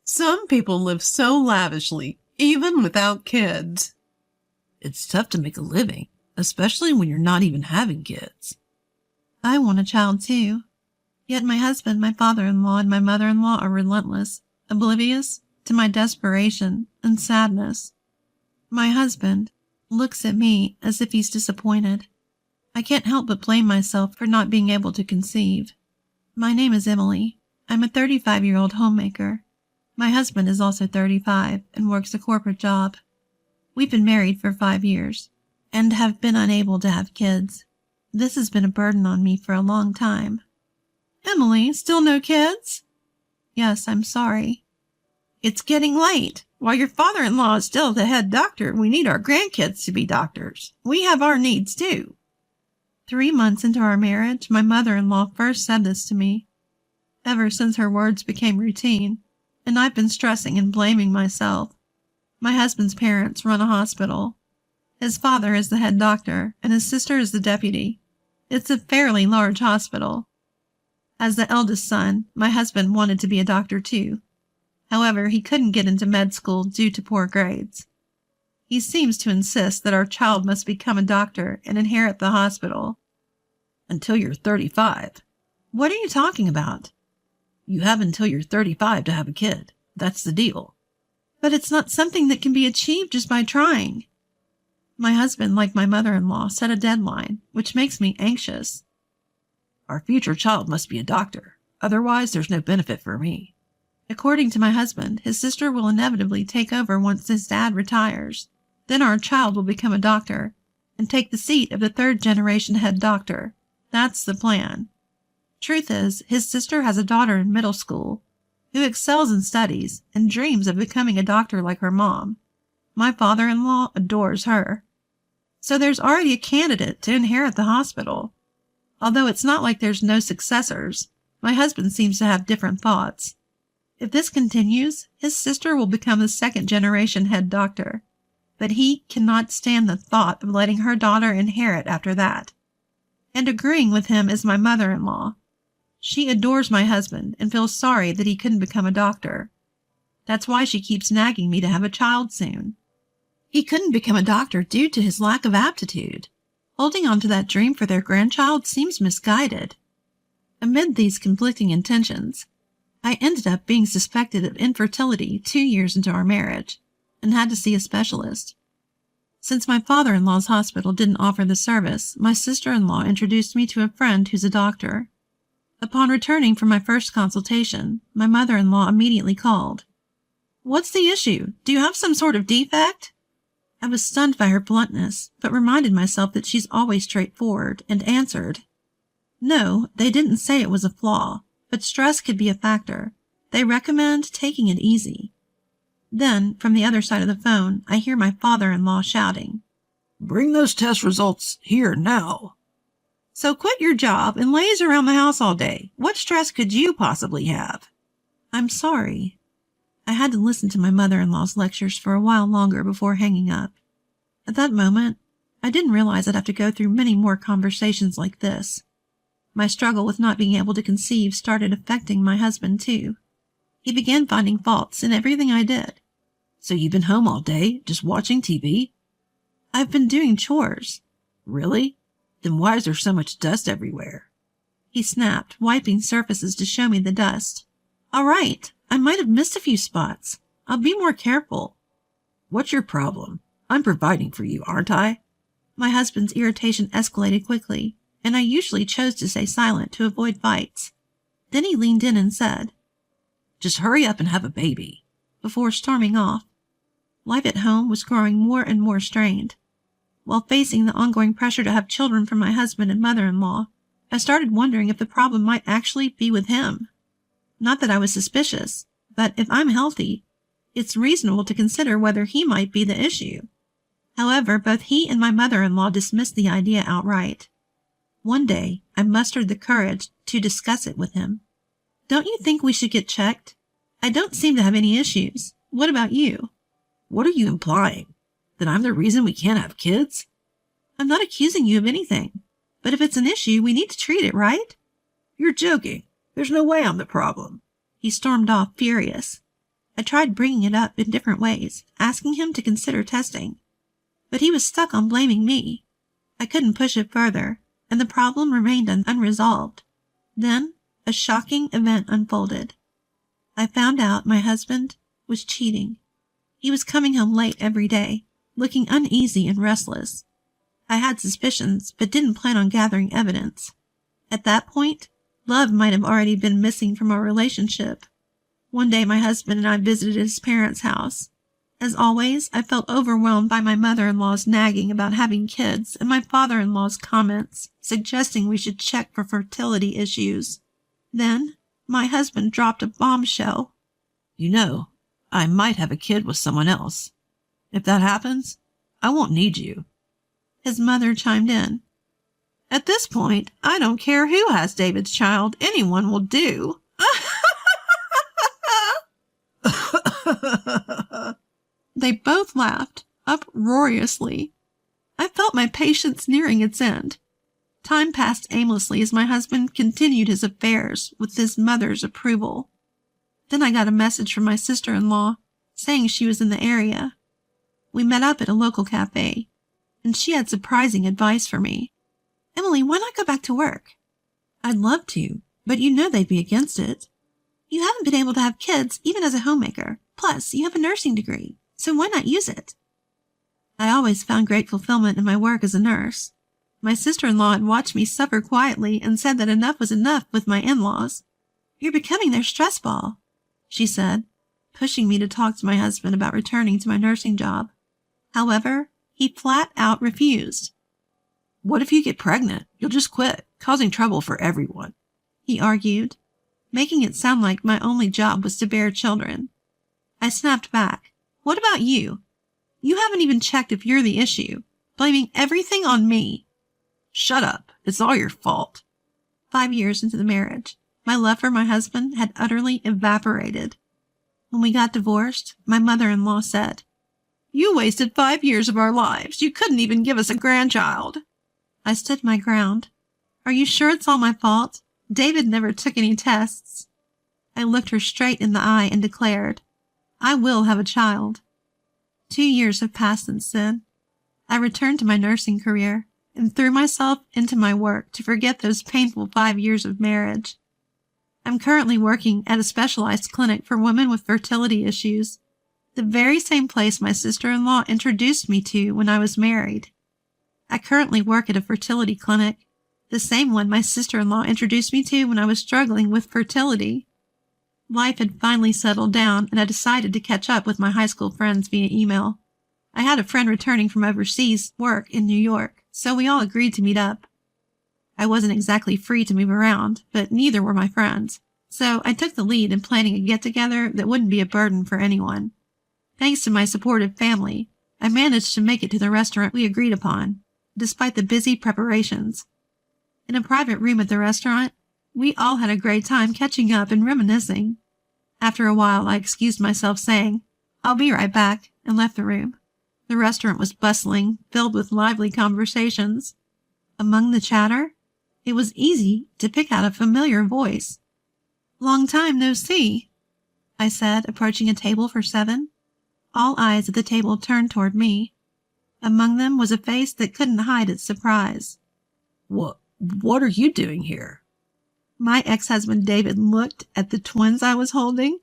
Some people live so lavishly, even without kids. It's tough to make a living, especially when you're not even having kids. I want a child too. Yet my husband, my father-in-law, and my mother-in-law are relentless, oblivious to my desperation and sadness. My husband looks at me as if he's disappointed. I can't help but blame myself for not being able to conceive. My name is Emily. I'm a 35-year-old homemaker. My husband is also 35 and works a corporate job. We've been married for 5 years and have been unable to have kids. This has been a burden on me for a long time. Emily, still no kids? Yes, I'm sorry. It's getting late. While your father-in-law is still the head doctor, we need our grandkids to be doctors. We have our needs too. 3 months into our marriage, my mother-in-law first said this to me. Ever since her words became routine, and I've been stressing and blaming myself. My husband's parents run a hospital. His father is the head doctor, and his sister is the deputy. It's a fairly large hospital. As the eldest son, my husband wanted to be a doctor too. However, he couldn't get into med school due to poor grades. He seems to insist that our child must become a doctor and inherit the hospital. Until you're 35. What are you talking about? You have until you're 35 to have a kid. That's the deal. But it's not something that can be achieved just by trying. My husband, like my mother-in-law, set a deadline, which makes me anxious. Our future child must be a doctor. Otherwise, there's no benefit for me. According to my husband, his sister will inevitably take over once his dad retires. Then our child will become a doctor and take the seat of the third-generation head doctor. That's the plan. Truth is, his sister has a daughter in middle school who excels in studies and dreams of becoming a doctor like her mom. My father-in-law adores her. So there's already a candidate to inherit the hospital. Although it's not like there's no successors, my husband seems to have different thoughts. If this continues, his sister will become the second-generation head doctor, but he cannot stand the thought of letting her daughter inherit after that. And agreeing with him is my mother-in-law. She adores my husband and feels sorry that he couldn't become a doctor. That's why she keeps nagging me to have a child soon. He couldn't become a doctor due to his lack of aptitude. Holding on to that dream for their grandchild seems misguided. Amid these conflicting intentions, I ended up being suspected of infertility 2 years into our marriage and had to see a specialist. Since my father-in-law's hospital didn't offer the service, my sister-in-law introduced me to a friend who's a doctor. Upon returning from my first consultation, my mother-in-law immediately called. "What's the issue? Do you have some sort of defect?" I was stunned by her bluntness, but reminded myself that she's always straightforward, and answered, "No, they didn't say it was a flaw, but stress could be a factor. They recommend taking it easy." Then, from the other side of the phone, I hear my father-in-law shouting, "Bring those test results here now." So quit your job and laze around the house all day. What stress could you possibly have? "I'm sorry." I had to listen to my mother-in-law's lectures for a while longer before hanging up. At that moment, I didn't realize I'd have to go through many more conversations like this. My struggle with not being able to conceive started affecting my husband, too. He began finding faults in everything I did. "So you've been home all day, just watching TV?" "I've been doing chores." "Really? Then why is there so much dust everywhere?" He snapped, wiping surfaces to show me the dust. "All right, I might have missed a few spots. I'll be more careful." "What's your problem? I'm providing for you, aren't I?" My husband's irritation escalated quickly, and I usually chose to stay silent to avoid fights. Then he leaned in and said, "Just hurry up and have a baby," before storming off. Life at home was growing more and more strained. While facing the ongoing pressure to have children from my husband and mother-in-law, I started wondering if the problem might actually be with him. Not that I was suspicious, but if I'm healthy, it's reasonable to consider whether he might be the issue. However, both he and my mother-in-law dismissed the idea outright. One day, I mustered the courage to discuss it with him. "Don't you think we should get checked? I don't seem to have any issues. What about you?" "What are you implying? That I'm the reason we can't have kids?" "I'm not accusing you of anything. But if it's an issue, we need to treat it, right?" "You're joking. There's no way I'm the problem." He stormed off, furious. I tried bringing it up in different ways, asking him to consider testing. But he was stuck on blaming me. I couldn't push it further, and the problem remained unresolved. Then, a shocking event unfolded. I found out my husband was cheating. He was coming home late every day, looking uneasy and restless. I had suspicions, but didn't plan on gathering evidence. At that point, love might have already been missing from our relationship. One day my husband and I visited his parents' house. As always, I felt overwhelmed by my mother-in-law's nagging about having kids and my father-in-law's comments suggesting we should check for fertility issues. Then, my husband dropped a bombshell. You know, I might have a kid with someone else. If that happens, I won't need you. His mother chimed in. At this point, I don't care who has David's child. Anyone will do. They both laughed, uproariously. I felt my patience nearing its end. Time passed aimlessly as my husband continued his affairs with his mother's approval. Then I got a message from my sister-in-law saying she was in the area. We met up at a local cafe, and she had surprising advice for me. Emily, why not go back to work? I'd love to, but you know they'd be against it. You haven't been able to have kids even as a homemaker. Plus, you have a nursing degree, so why not use it? I always found great fulfillment in my work as a nurse. My sister-in-law had watched me suffer quietly and said that enough was enough with my in-laws. You're becoming their stress ball, she said, pushing me to talk to my husband about returning to my nursing job. However, he flat out refused. What if you get pregnant? You'll just quit, causing trouble for everyone, he argued, making it sound like my only job was to bear children. I snapped back. What about you? You haven't even checked if you're the issue, blaming everything on me. Shut up. It's all your fault. 5 years into the marriage, my love for my husband had utterly evaporated. When we got divorced, my mother-in-law said, You wasted 5 years of our lives. You couldn't even give us a grandchild. I stood my ground. Are you sure it's all my fault? David never took any tests. I looked her straight in the eye and declared, I will have a child. 2 years have passed since then. I returned to my nursing career and threw myself into my work to forget those painful 5 years of marriage. I'm currently working at a specialized clinic for women with fertility issues, the very same place my sister-in-law introduced me to when I was married. I currently work at a fertility clinic, the same one my sister-in-law introduced me to when I was struggling with fertility. Life had finally settled down, and I decided to catch up with my high school friends via email. I had a friend returning from overseas work in New York, so we all agreed to meet up. I wasn't exactly free to move around, but neither were my friends, so I took the lead in planning a get-together that wouldn't be a burden for anyone. Thanks to my supportive family, I managed to make it to the restaurant we agreed upon, despite the busy preparations. In a private room at the restaurant, we all had a great time catching up and reminiscing. After a while, I excused myself saying, I'll be right back, and left the room. The restaurant was bustling, filled with lively conversations. Among the chatter, it was easy to pick out a familiar voice. Long time no see, I said, approaching a table for 7. All eyes at the table turned toward me. Among them was a face that couldn't hide its surprise. What are you doing here? My ex-husband David looked at the twins I was holding,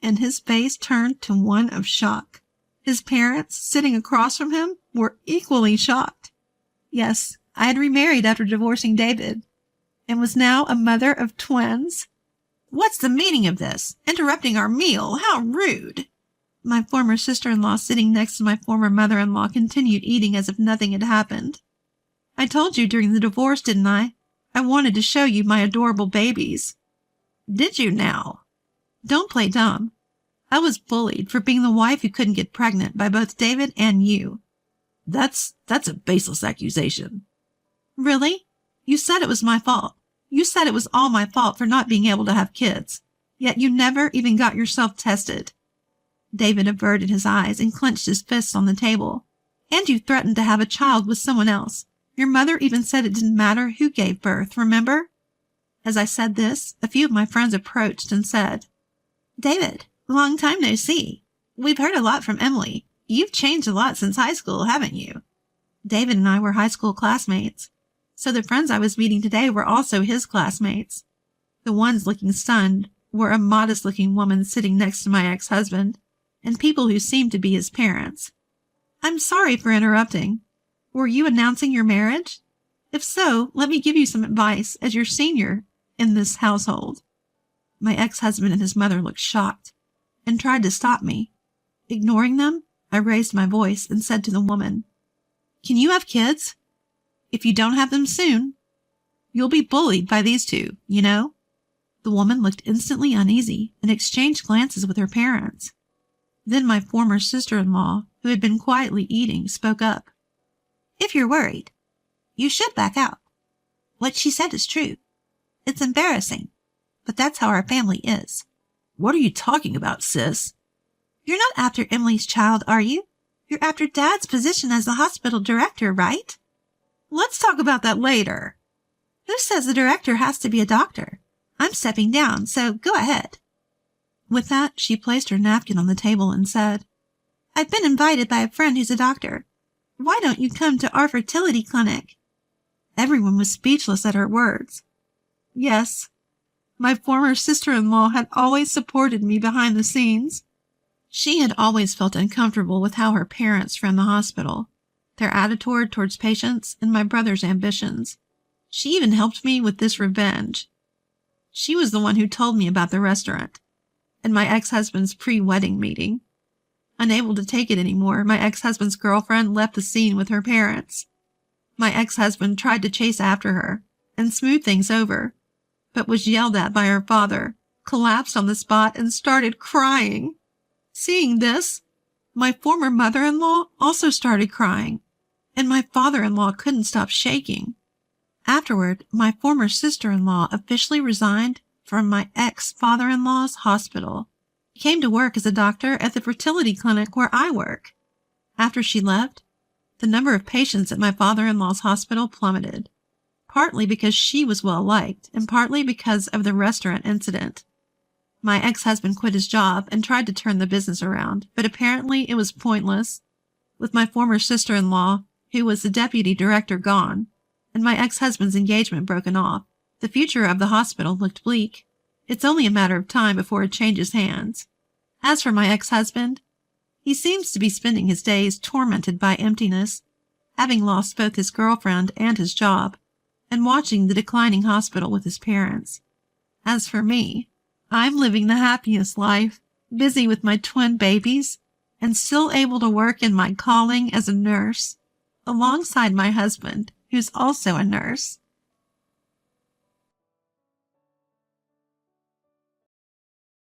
and his face turned to one of shock. His parents, sitting across from him, were equally shocked. Yes, I had remarried after divorcing David, and was now a mother of twins. What's the meaning of this? Interrupting our meal? How rude! My former sister-in-law, sitting next to my former mother-in-law, continued eating as if nothing had happened. I told you during the divorce, didn't I? I wanted to show you my adorable babies. Did you now? Don't play dumb. I was bullied for being the wife who couldn't get pregnant by both David and you. That's a baseless accusation. Really? You said it was my fault. You said it was all my fault for not being able to have kids. Yet you never even got yourself tested. David averted his eyes and clenched his fists on the table. And you threatened to have a child with someone else. Your mother even said it didn't matter who gave birth, remember? As I said this, a few of my friends approached and said, David, Long time no see. We've heard a lot from Emily. You've changed a lot since high school, haven't you? David and I were high school classmates, so the friends I was meeting today were also his classmates. The ones looking stunned were a modest-looking woman sitting next to my ex-husband, and people who seemed to be his parents. I'm sorry for interrupting. Were you announcing your marriage? If so, let me give you some advice as your senior in this household. My ex-husband and his mother looked shocked and tried to stop me. Ignoring them, I raised my voice and said to the woman, "Can you have kids? If you don't have them soon, you'll be bullied by these two, you know?" The woman looked instantly uneasy and exchanged glances with her parents. Then my former sister-in-law, who had been quietly eating, spoke up. "If you're worried, you should back out. What she said is true. It's embarrassing, but that's how our family is." What are you talking about, sis? You're not after Emily's child, are you? You're after Dad's position as the hospital director, right? Let's talk about that later. Who says the director has to be a doctor? I'm stepping down, so go ahead. With that, she placed her napkin on the table and said, "I've been invited by a friend who's a doctor. Why don't you come to our fertility clinic?" Everyone was speechless at her words. Yes, my former sister-in-law had always supported me behind the scenes. She had always felt uncomfortable with how her parents ran the hospital, their attitude towards patients, and my brother's ambitions. She even helped me with this revenge. She was the one who told me about the restaurant and my ex-husband's pre-wedding meeting. Unable to take it anymore, my ex-husband's girlfriend left the scene with her parents. My ex-husband tried to chase after her and smooth things over, but was yelled at by her father, collapsed on the spot, and started crying. Seeing this, my former mother-in-law also started crying, and my father-in-law couldn't stop shaking. Afterward, my former sister-in-law officially resigned from my ex-father-in-law's hospital. She came to work as a doctor at the fertility clinic where I work. After she left, the number of patients at my father-in-law's hospital plummeted, partly because she was well-liked and partly because of the restaurant incident. My ex-husband quit his job and tried to turn the business around, but apparently it was pointless. With my former sister-in-law, who was the deputy director, gone, and my ex-husband's engagement broken off, the future of the hospital looked bleak. It's only a matter of time before it changes hands. As for my ex-husband, he seems to be spending his days tormented by emptiness, having lost both his girlfriend and his job, and watching the declining hospital with his parents. As for me, I'm living the happiest life, busy with my twin babies, and still able to work in my calling as a nurse, alongside my husband, who's also a nurse.